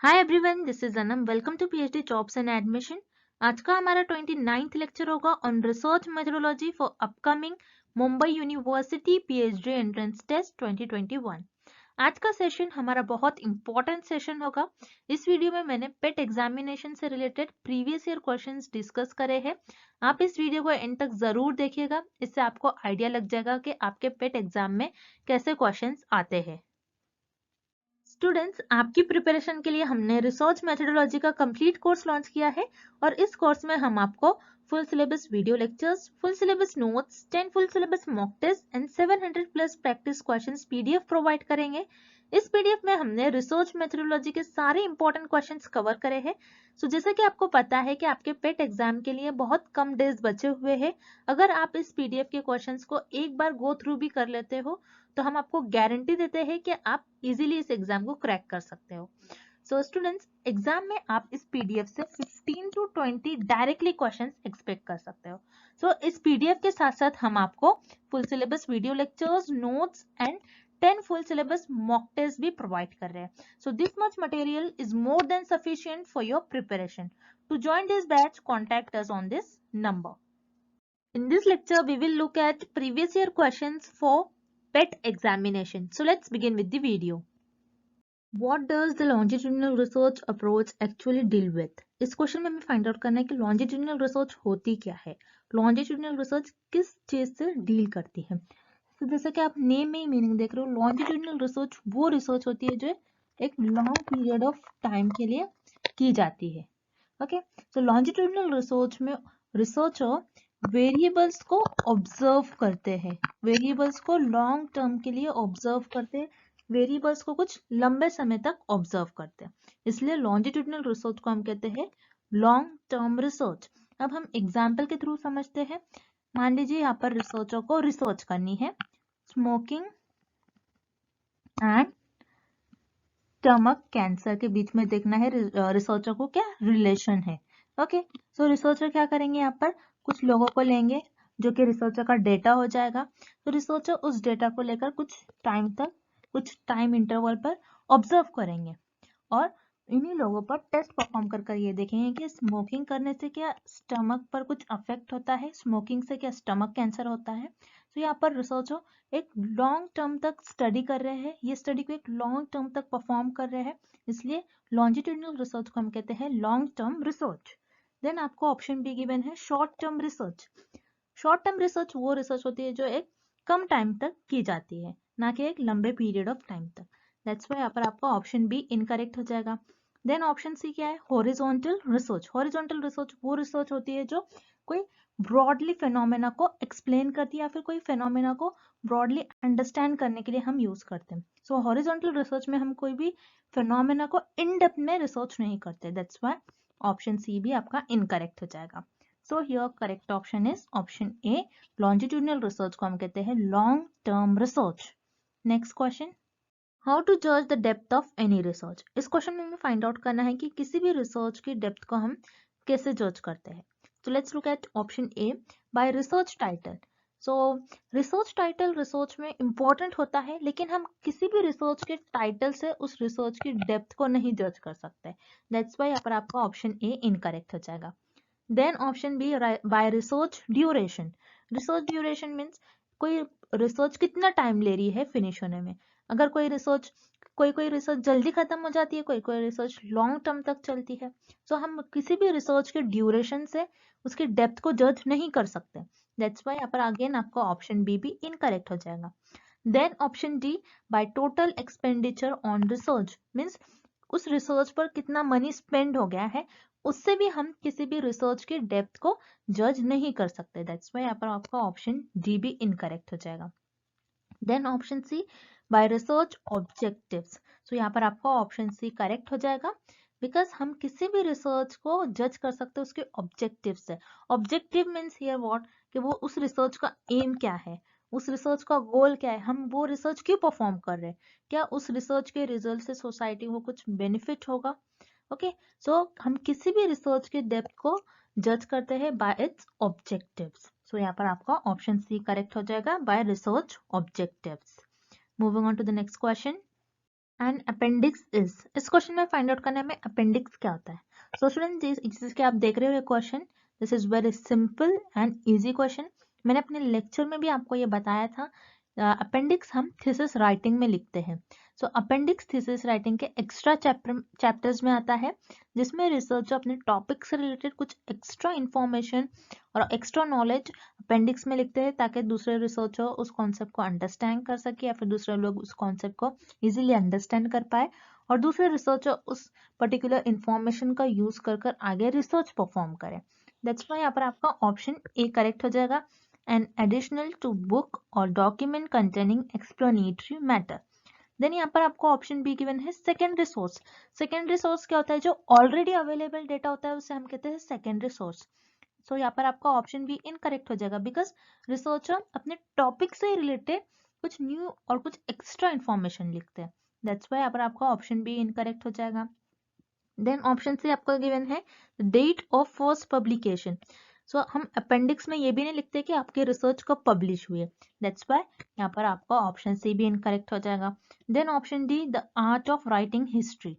Hi everyone, this is Anam. Welcome to PhD jobs and admission. आज का हमारा 29th lecture होगा on research methodology for upcoming Mumbai university PhD entrance test 2021। आज का session हमारा बहुत इंपॉर्टेंट सेशन होगा। इस वीडियो में मैंने पेट एग्जामिनेशन से related previous year questions discuss करे हैं। आप इस वीडियो को एंड तक जरूर देखिएगा, इससे आपको आइडिया लग जाएगा कि आपके पेट एग्जाम में कैसे क्वेश्चंस आते हैं। स्टूडेंट्स, आपकी प्रिपरेशन के लिए हमने रिसर्च मेथोडोलॉजी का कंप्लीट कोर्स लॉन्च किया है और इस कोर्स में हम आपको full syllabus video lectures, full syllabus notes, 10 full syllabus mock test and 700 plus practice questions PDF provide करेंगे। इस पीडीएफ में हमने रिसर्च मेथोडोलॉजी के सारे इंपॉर्टेंट क्वेश्चंस कवर करे हैं। सो जैसे कि आपको पता है कि आपके पेट एग्जाम के लिए बहुत कम डेज बचे हुए हैं। अगर आप इस पीडीएफ के क्वेश्चंस को एक बार गो थ्रू भी कर लेते हो तो हम आपको गारंटी देते हैं कि आप इजीली इस एग्जाम को क्रैक कर सकते हो। सो स्टूडेंट्स, एग्जाम में आप इस पीडीएफ से 15 to 20 डायरेक्टली क्वेश्चंस एक्सपेक्ट कर सकते हो। सो इस पीडीएफ के साथ साथ हम आपको full syllabus video lectures, notes and 10 full syllabus mock test भी प्रोवाइड कर रहे हैं। So this much material is more than sufficient for your preparation. To join this batch, contact us on this number. In this lecture, we will look at previous year questions for PET examination. So let's begin with the video. What does the longitudinal research approach actually deal with? इस question में हमें find out करना है कि longitudinal research होती क्या है, longitudinal research किस चीज से डील करती है। तो जैसे कि आप नेम में ही मीनिंग देख रहे हो, longitudinal research वो रिसर्च होती है जो एक लॉन्ग पीरियड ऑफ टाइम के लिए की जाती है। ओके, तो longitudinal research में रिसर्चर वेरिएबल्स को ऑब्जर्व करते हैं, वेरिएबल्स को लॉन्ग टर्म के लिए ऑब्जर्व करते हैं, वेरिएबल्स को कुछ लंबे समय तक ऑब्जर्व करते हैं, इसलिए लॉन्जिट्यूडिनल रिसर्च को हम कहते हैं लॉन्ग टर्म रिसर्च। अब हम एग्जाम्पल के थ्रू समझते हैं। मान लीजिए यहाँ पर रिसर्चर को रिसर्च करनी है स्मोकिंग एंड स्टमक कैंसर के बीच में देखना है रिसर्चर को क्या रिलेशन है। ओके, सो रिसर्चर क्या करेंगे, यहाँ पर कुछ लोगों को लेंगे जो कि रिसर्चर का डेटा हो जाएगा। तो रिसर्चर उस डेटा को लेकर कुछ टाइम तक, कुछ टाइम इंटरवल पर ऑब्जर्व करेंगे और इन्हीं लोगों पर टेस्ट परफॉर्म कर ये देखेंगे कि स्मोकिंग करने से क्या स्टमक पर कुछ अफेक्ट होता है, स्मोकिंग से क्या स्टमक कैंसर होता है। तो यहाँ पर रिसर्चर एक लॉन्ग टर्म तक स्टडी कर रहे हैं, ये स्टडी को एक लॉन्ग टर्म तक परफॉर्म कर रहे हैं, इसलिए लॉन्जिट्यूडिनल रिसर्च को हम कहते हैं लॉन्ग टर्म रिसर्च। देन आपको ऑप्शन बी गिवन है short term research. Short term research वो रिसर्च होती है जो एक कम टाइम तक की जाती है, ना कि एक लंबे पीरियड ऑफ टाइम तक। दैट्स वाई यहाँ पर आपका ऑप्शन बी इनकरेक्ट हो जाएगा। देन ऑप्शन सी क्या है, हॉरिजॉन्टल रिसर्च। हॉरिजॉन्टल रिसर्च वो रिसर्च होती है जो कोई ब्रॉडली फेनोमेना को एक्सप्लेन करती है या फिर कोई फेनोमेना को ब्रॉडली अंडरस्टैंड करने के लिए हम यूज करते हैं। सो हॉरिजॉन्टल रिसर्च में हम कोई भी फेनोमेना को इन डेप्थ में रिसर्च नहीं करते। दैट्स वाई ऑप्शन सी भी आपका इनकरेक्ट हो जाएगा। So here correct option is option A, longitudinal research को हम कहते हैं long term research. Next question, how to जज the depth of any research. इस क्वेश्चन में हमें फाइंड आउट करना है कि किसी भी रिसर्च की डेप्थ को हम कैसे जज करते हैं। तो let's look at option A, bye research title. So research title research में इंपॉर्टेंट होता है, लेकिन हम किसी भी रिसर्च के टाइटल से उस रिसर्च की डेप्थ को नहीं जज कर सकते। दैट्स वाई यहाँ पर आपका ऑप्शन ए इनकरेक्ट हो जाएगा। Then option B, by research duration. Research duration means कोई रिसर्च कितना टाइम ले रही है फिनिश होने में। अगर कोई रिसर्च जल्दी खत्म हो जाती है, कोई रिसर्च लॉन्ग टर्म तक चलती है, तो हम किसी भी रिसर्च के ड्यूरेशन से उसकी डेप्थ को जज नहीं कर सकते। दैट्स वाई यहाँ पर अगेन आपका ऑप्शन बी भी इनकरेक्ट हो जाएगा। Then option D, by total expenditure on research means उस रिसर्च पर कितना मनी स्पेंड हो गया है, उससे भी हम किसी भी रिसर्च की डेप्थ को जज नहीं कर सकते। दैट्स वाई यहाँ पर आपका ऑप्शन डी भी इनकरेक्ट हो जाएगा। Then option C, by research objectives. So यहाँ पर आपका ऑप्शन सी करेक्ट हो जाएगा, बिकॉज हम किसी भी रिसर्च को जज कर सकते हैं उसके ऑब्जेक्टिव से। ऑब्जेक्टिव मीन्स हियर व्हाट, कि वो उस रिसर्च का एम क्या है, उस रिसर्च का गोल क्या है, हम वो रिसर्च क्यों परफॉर्म कर रहे हैं, क्या उस रिसर्च के रिजल्ट से सोसाइटी को कुछ बेनिफिट होगा। ओके, सो हम किसी भी रिसर्च के डेप्थ को जज करते हैं बाय इट्स ऑब्जेक्टिव्स। सो यहाँ पर आपका ऑप्शन सी करेक्ट हो जाएगा, by research objectives. Moving on to the next question, and appendix is, इस क्वेश्चन में फाइंड आउट करना है हमें अपेंडिक्स क्या होता है। सो स्टूडेंट जिसके आप देख रहे हो ये question, this is very simple and easy question. मैंने अपने लेक्चर में भी आपको ये बताया था। अपेंडिक्स हम थीसिस राइटिंग में लिखते हैं। सो अपेंडिक्स थीसिस राइटिंग के एक्स्ट्रा चैप्टर्स में आता है, जिसमें रिसर्चर अपने टॉपिक से रिलेटेड कुछ एक्स्ट्रा इंफॉर्मेशन और एक्स्ट्रा नॉलेज अपेंडिक्स में लिखते हैं, ताकि दूसरे रिसर्चर उस कॉन्सेप्ट को अंडरस्टैंड कर सके या फिर दूसरे लोग उस कॉन्सेप्ट को इजीली अंडरस्टैंड कर पाए और दूसरे रिसर्चर उस पर्टिकुलर इंफॉर्मेशन का यूज कर कर आगे रिसर्च परफॉर्म करें। दैट्स व्हाई यहाँ पर आपका ऑप्शन ए करेक्ट हो जाएगा, एन एडिशनल टू बुक और document containing explanatory matter. Then यहाँ पर आपको ऑप्शन बी गिवन है सेकेंडरी सोर्स। सेकेंडरी सोर्स क्या होता है? जो ऑलरेडी अवेलेबल डेटा होता है उसे हम कहते हैं सेकेंडरी सोर्स। सो यहाँ पर आपका ऑप्शन बी इनकरेक्ट हो जाएगा, बिकॉज रिसर्चर अपने टॉपिक से रिलेटेड कुछ न्यू और कुछ एक्स्ट्रा इंफॉर्मेशन लिखते हैं। दैट्स व्हाई यहाँ पर आपका ऑप्शन बी इनकरेक्ट हो जाएगा। देन ऑप्शन सी आपका गिवन है डेट ऑफ फर्स्ट पब्लिकेशन। सो हम अपेंडिक्स में ये भी नहीं लिखते कि आपकी रिसर्च कब पब्लिश हुई है। दैट्स व्हाई यहाँ पर आपका ऑप्शन सी भी इनकरेक्ट हो जाएगा। Then option D the art of writing history.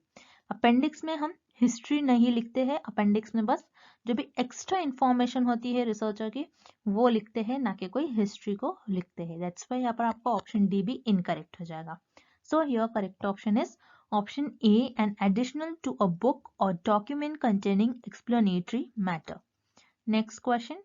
Appendix में हम हिस्ट्री नहीं लिखते हैं, अपेंडिक्स में बस जो भी एक्स्ट्रा इंफॉर्मेशन होती है रिसर्चर की वो लिखते हैं, ना कि कोई हिस्ट्री को लिखते हैं। दैट्स व्हाई यहाँ पर आपका ऑप्शन डी भी इनकरेक्ट हो जाएगा। So your correct option is option A, an additional to a book or document containing explanatory matter. Next question.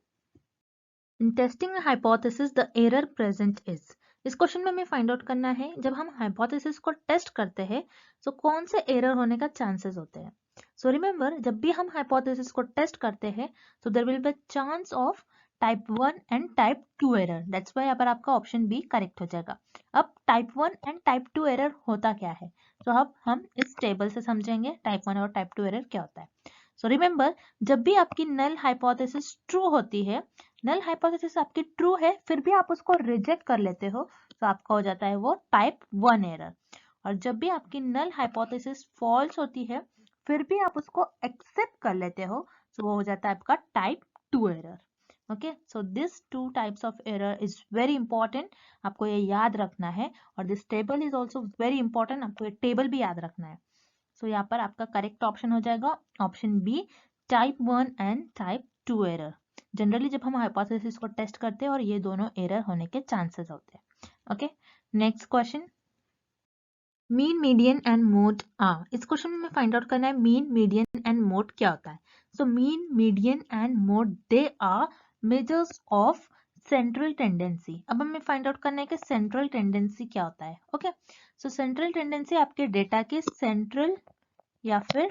In testing a hypothesis, the error present is. इस question में हमें find out करना है जब हम hypothesis को test करते हैं तो कौन से एरर होने का चांसेस होते हैं। सो रिमेंबर, जब भी हम हाइपोथेसिस को टेस्ट करते हैं तो there will be chance of type 1 and type 2 error. That's why यहाँ पर आपका ऑप्शन बी करेक्ट हो जाएगा। अब टाइप 1 एंड टाइप 2 एरर होता क्या है, तो अब हम इस टेबल से समझेंगे टाइप 1 और टाइप 2 एरर क्या होता है। सो रिमेंबर, जब भी आपकी नल हाइपोथेसिस ट्रू होती है, नल हाइपोथेसिस आपकी ट्रू है फिर भी आप उसको रिजेक्ट कर लेते हो, तो आपका हो जाता है वो टाइप 1 एरर। और जब भी आपकी नल हाइपोथेसिस फॉल्स होती है फिर भी आप उसको एक्सेप्ट कर लेते हो, तो वो हो जाता है आपका type 2 error. Okay, so this two types of error is very important, आपको ये याद रखना है। और this table is also very important, आपको ये टेबल भी याद रखना है। सो यहाँ पर आपका करेक्ट ऑप्शन हो जाएगा option B, type 1 and type 2 error. Generally जब हम हाइपोथेसिस को टेस्ट करते हैं और ये दोनों एरर होने के चांसेस होते हैं। Okay, next question. Mean, median and mode are. इस क्वेश्चन में फाइंड आउट करना है मीन, मीडियन एंड मोड क्या होता है। So mean, median and mode they are measures of central tendency. अब हमें फाइंड आउट करना है कि सेंट्रल टेंडेंसी क्या होता है। ओके, सो सेंट्रल टेंडेंसी आपके डेटा के सेंट्रल या फिर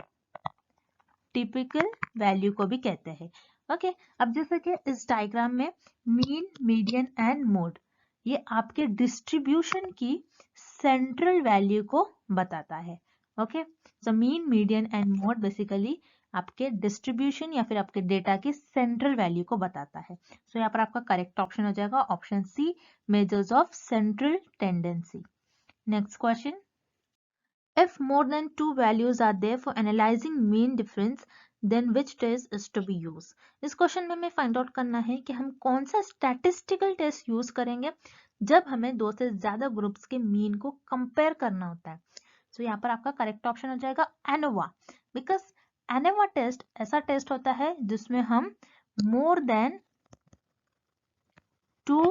टिपिकल वैल्यू को भी कहते हैं। ओके, अब जैसे कि इस डायग्राम में मीन, मीडियन एंड मोड ये आपके डिस्ट्रीब्यूशन की सेंट्रल वैल्यू को बताता है। Okay, so mean, median and mode basically आपके डिस्ट्रीब्यूशन या फिर आपके डेटा की सेंट्रल वैल्यू को बताता है। सो यहाँ पर आपका करेक्ट ऑप्शन हो जाएगा option C, measures of central tendency. Next question. If more than two values are there for analyzing mean difference, then which test is to be used? इस क्वेश्चन में हमें फाइंड आउट करना है कि हम कौन सा स्टैटिस्टिकल टेस्ट यूज करेंगे जब हमें दो से ज्यादा ग्रुप्स के मीन को कंपेयर करना होता है। तो यहाँ पर आपका करेक्ट ऑप्शन हो जाएगा एनोवा, बिकॉज एनोवा टेस्ट ऐसा टेस्ट होता है जिसमें हम मोर देन टू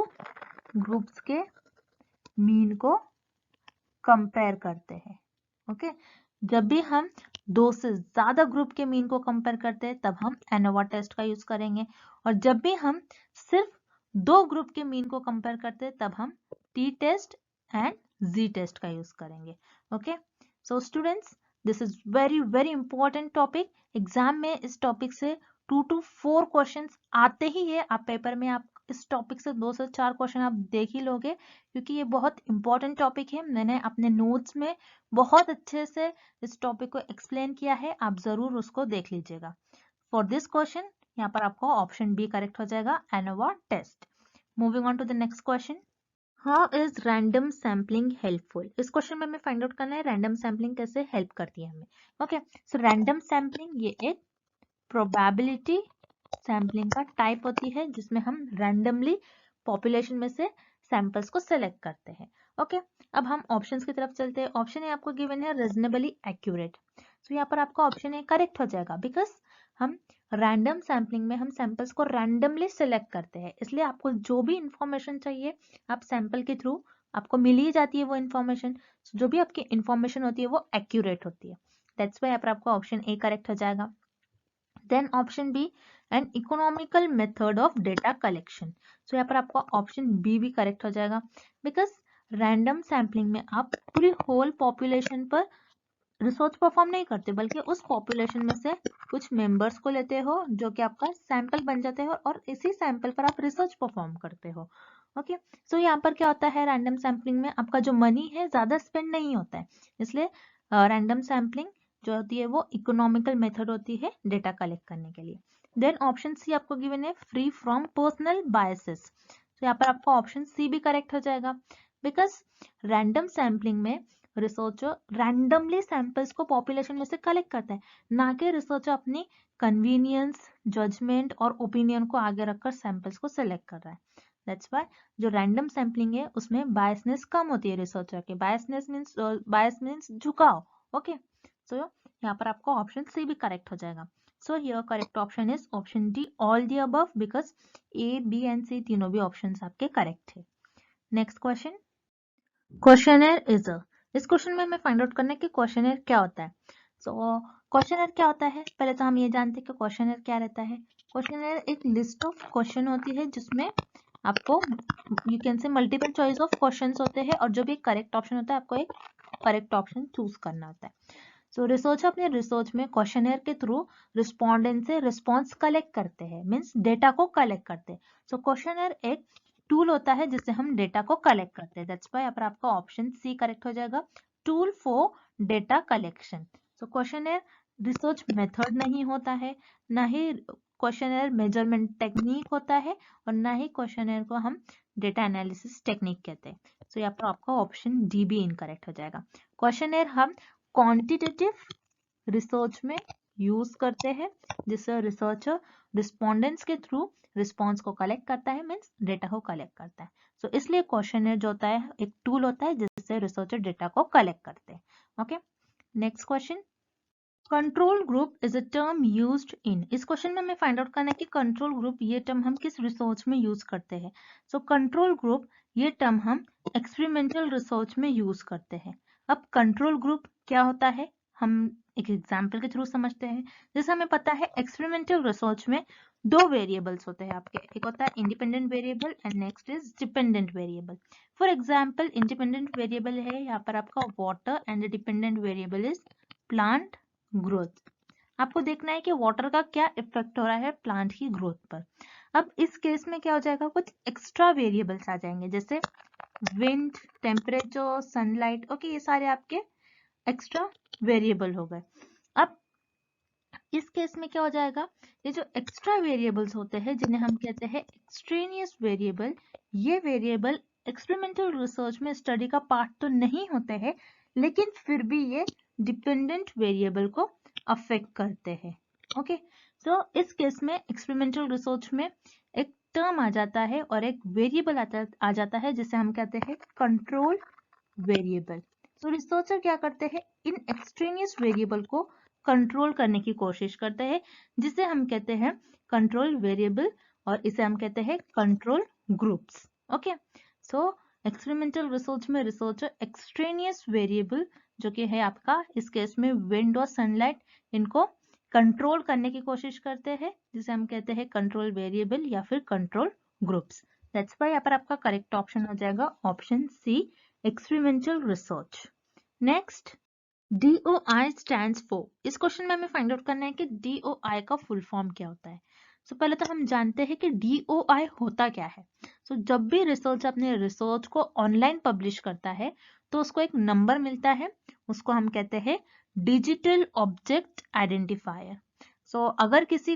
ग्रुप्स के मीन को कंपेयर करते हैं। ओके, जब भी हम दो से ज्यादा ग्रुप के मीन को कंपेयर करते हैं तब हम एनोवा टेस्ट का यूज करेंगे, और जब भी हम सिर्फ दो ग्रुप के मीन को कंपेयर करते हैं तब हम T test and G test का यूज करेंगे। Okay, so students, this is very very important topic. Exam में इस टॉपिक से 2 to 4 क्वेश्चंस आते ही है। आप पेपर में आप इस टॉपिक से 2 से 4 क्वेश्चन आप देख ही लोगे, क्योंकि ये बहुत इंपॉर्टेंट टॉपिक है। मैंने अपने नोट्स में बहुत अच्छे से इस टॉपिक को एक्सप्लेन किया है, आप जरूर उसको देख लीजिएगा। फॉर दिस क्वेश्चन यहाँ पर आपको ऑप्शन बी करेक्ट हो जाएगा, ANOVA test. Moving on to the next question. How is random sampling helpful? इस क्वेश्चन में हमें फाइंड आउट करना है रैंडम सैम्पलिंग कैसे हेल्प करती है हमें। ओके, सो रैंडम सैम्पलिंग ये एक प्रोबेबिलिटी सैम्पलिंग का टाइप होती है जिसमें हम रैंडमली पॉपुलेशन में से सैंपल्स को सेलेक्ट करते हैं। ओके, अब हम ऑप्शंस की तरफ चलते हैं। ऑप्शन ए आपको गिवन है रीजनेबली एक्यूरेट। तो यहाँ पर आपका ऑप्शन ए करेक्ट हो जाएगा, बिकॉज हम रैंडम सैम्पलिंग में हम सैंपल्स को रैंडमली सिलेक्ट करते हैं, इसलिए आपको जो भी इंफॉर्मेशन चाहिए आप सैंपल के थ्रू आपको मिल ही जाती है वो इंफॉर्मेशन। जो भी आपकी इंफॉर्मेशन होती है वो एक्यूरेट होती है। दैट्स वाई यहाँ पर आपका ऑप्शन ए करेक्ट हो जाएगा। Then option B, an economical method of data collection. So यहाँ पर आपका ऑप्शन बी भी करेक्ट हो जाएगा, बिकॉज रैंडम सैम्पलिंग में आप पूरी होल पॉपुलेशन पर रिसर्च परफॉर्म नहीं करते, बल्कि उस पॉपुलेशन में से कुछ मेंबर्स को लेते हो जो कि आपका सैंपल बन जाते हो और इसी सैंपल पर आप रिसर्च परफॉर्म करते हो। ओके, सो यहाँ पर क्या होता है, रैंडम सैम्पलिंग में आपका जो मनी है ज्यादा स्पेंड नहीं होता है, इसलिए रैंडम सैम्पलिंग जो होती है वो इकोनॉमिकल मेथड होती है डेटा कलेक्ट करने के लिए। देन ऑप्शन सी आपको गिवन है फ्री फ्रॉम पर्सनल बायसेस। तो यहाँ पर आपका ऑप्शन सी भी करेक्ट हो जाएगा, बिकॉज रैंडम सैम्पलिंग में रिसर्चर रैंडमली सैंपल्स को पॉपुलेशन में से कलेक्ट करता है, ना कि रिसर्चर अपनी कन्वीनियंस, जजमेंट और ओपिनियन को आगे रखकर सैंपल्स को सिलेक्ट कर रहा है। दैट्स व्हाई जो रैंडम सैम्पलिंग है उसमें बायसनेस कम होती है रिसर्चर के। बायस मींस झुकाव। ओके, सो यहाँ पर आपको ऑप्शन सी भी करेक्ट हो जाएगा। So here correct option is option D, all the above, because A, B and C तीनों भी ऑप्शंस आपके करेक्ट है। Next question, questionnaire is a. इस क्वेश्चन में हमें फाइंड आउट करना है कि क्वेश्चनर क्या होता है। सो क्वेश्चनर क्या होता है, पहले तो हम ये जानते हैं कि क्वेश्चनर क्या रहता है। क्वेश्चनर एक लिस्ट ऑफ क्वेश्चन होती है जिसमें आपको you can say multiple choice of questions होते हैं और जो भी करेक्ट ऑप्शन होता है आपको एक करेक्ट ऑप्शन चूज करना होता है। सो रिसर्चर अपने रिसर्च में क्वेश्चनर के थ्रू रिस्पोंडेंट से रिस्पॉन्स कलेक्ट करते हैं, मीन्स डेटा को कलेक्ट करते हैं। सो क्वेश्चनर एक टूल होता है जिससे हम डेटा को कलेक्ट करते हैं। दैट्स व्हाई यहाँ पर आपका ऑप्शन सी करेक्ट हो जाएगा, tool for data collection. So questionnaire research method नहीं होता है, ना ही क्वेश्चनर मेजरमेंट टेक्निक होता है, और ना ही क्वेश्चनर को हम डेटा एनालिसिस टेक्निक कहते हैं। सो यहाँ पर आपका ऑप्शन डी भी इनकरेक्ट हो जाएगा। क्वेश्चनर हम क्वांटिटेटिव रिसर्च में यूज करते हैं, जिससे रिसर्चर रिस्पोंडेंट्स के थ्रू रिस्पॉन्स को कलेक्ट करता है, मीन्स डेटा को कलेक्ट करता है। सो इसलिए क्वेश्चनर जो होता है एक टूल होता है जिससे रिसर्चर डेटा को कलेक्ट करते हैं। Okay, next question, control group is a term used in. इस क्वेश्चन में हमें फाइंड आउट करना है कि कंट्रोल ग्रुप ये टर्म हम किस रिसर्च में यूज करते हैं। सो कंट्रोल ग्रुप ये टर्म हम एक्सपेरिमेंटल रिसर्च में यूज करते हैं। अब कंट्रोल ग्रुप क्या होता है हम एक एग्जाम्पल के थ्रू समझते हैं। जैसे हमें पता है एक्सपेरिमेंटल रिसर्च में दो वेरिएबल्स होते हैं आपके, एक होता है independent variable and next is dependent variable. For example independent variable है यहाँ पर आपका water and dependent variable is plant growth. आपको देखना है कि वाटर का क्या इफेक्ट हो रहा है प्लांट की ग्रोथ पर। अब इस केस में क्या हो जाएगा, कुछ एक्स्ट्रा वेरिएबल्स आ जाएंगे, जैसे विंड, टेम्परेचर, सनलाइट। ओके, ये सारे आपके एक्स्ट्रा वेरिएबल हो गए। अब इस केस में क्या हो जाएगा, ये जो एक्स्ट्रा वेरिएबल्स होते हैं जिन्हें हम कहते हैं एक्सट्रेनियस वेरिएबल, ये वेरिएबल एक्सपेरिमेंटल रिसर्च में स्टडी का पार्ट तो नहीं होते हैं, लेकिन फिर भी ये डिपेंडेंट वेरिएबल को अफेक्ट करते हैं। ओके, सो इस केस में एक्सपेरिमेंटल रिसर्च में एक टर्म आ जाता है और एक वेरिएबल आ जाता है जिसे हम कहते हैं कंट्रोल वेरिएबल। सो रिसर्चर क्या करते हैं, इन एक्सट्रेनियस वेरिएबल को कंट्रोल करने की कोशिश करते हैं, जिसे हम कहते हैं कंट्रोल वेरिएबल, और इसे हम कहते हैं कंट्रोल ग्रुप्स। ओके, सो एक्सपेरिमेंटल रिसर्च में रिसर्चर एक्सट्रेनियस वेरिएबल जो कि है आपका इस केस में विंड और सनलाइट, इनको कंट्रोल करने की कोशिश करते हैं, जिसे हम कहते हैं कंट्रोल वेरिएबल या फिर कंट्रोल ग्रुप्स। दैट्स व्हाई यहाँ पर आपका करेक्ट ऑप्शन हो जाएगा option C, experimental research. Next, DOI stands for. इस क्वेश्चन में हमें फाइंड आउट करना है कि DOI का फुल फॉर्म क्या होता है। सो पहले तो हम जानते हैं कि DOI होता क्या है। सो जब भी रिसर्च अपने रिसर्च को ऑनलाइन पब्लिश करता है तो उसको एक नंबर मिलता है, उसको हम कहते हैं डिजिटल ऑब्जेक्ट आइडेंटिफायर। सो अगर किसी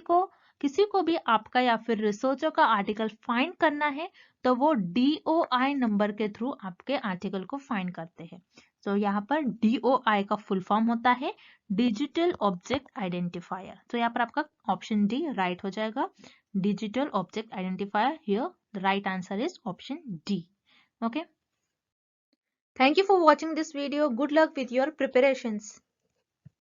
को भी आपका या फिर रिसर्चर का आर्टिकल फाइंड करना है तो वो DOI नंबर के थ्रू आपके आर्टिकल को फाइंड करते हैं। तो यहाँ पर DOI का फुल फॉर्म होता है डिजिटल ऑब्जेक्ट आइडेंटिफायर। तो यहाँ पर आपका ऑप्शन डी राइट हो जाएगा, digital object identifier. Here the right answer is option D. Okay, Thank you for watching this video. Good luck with your preparations.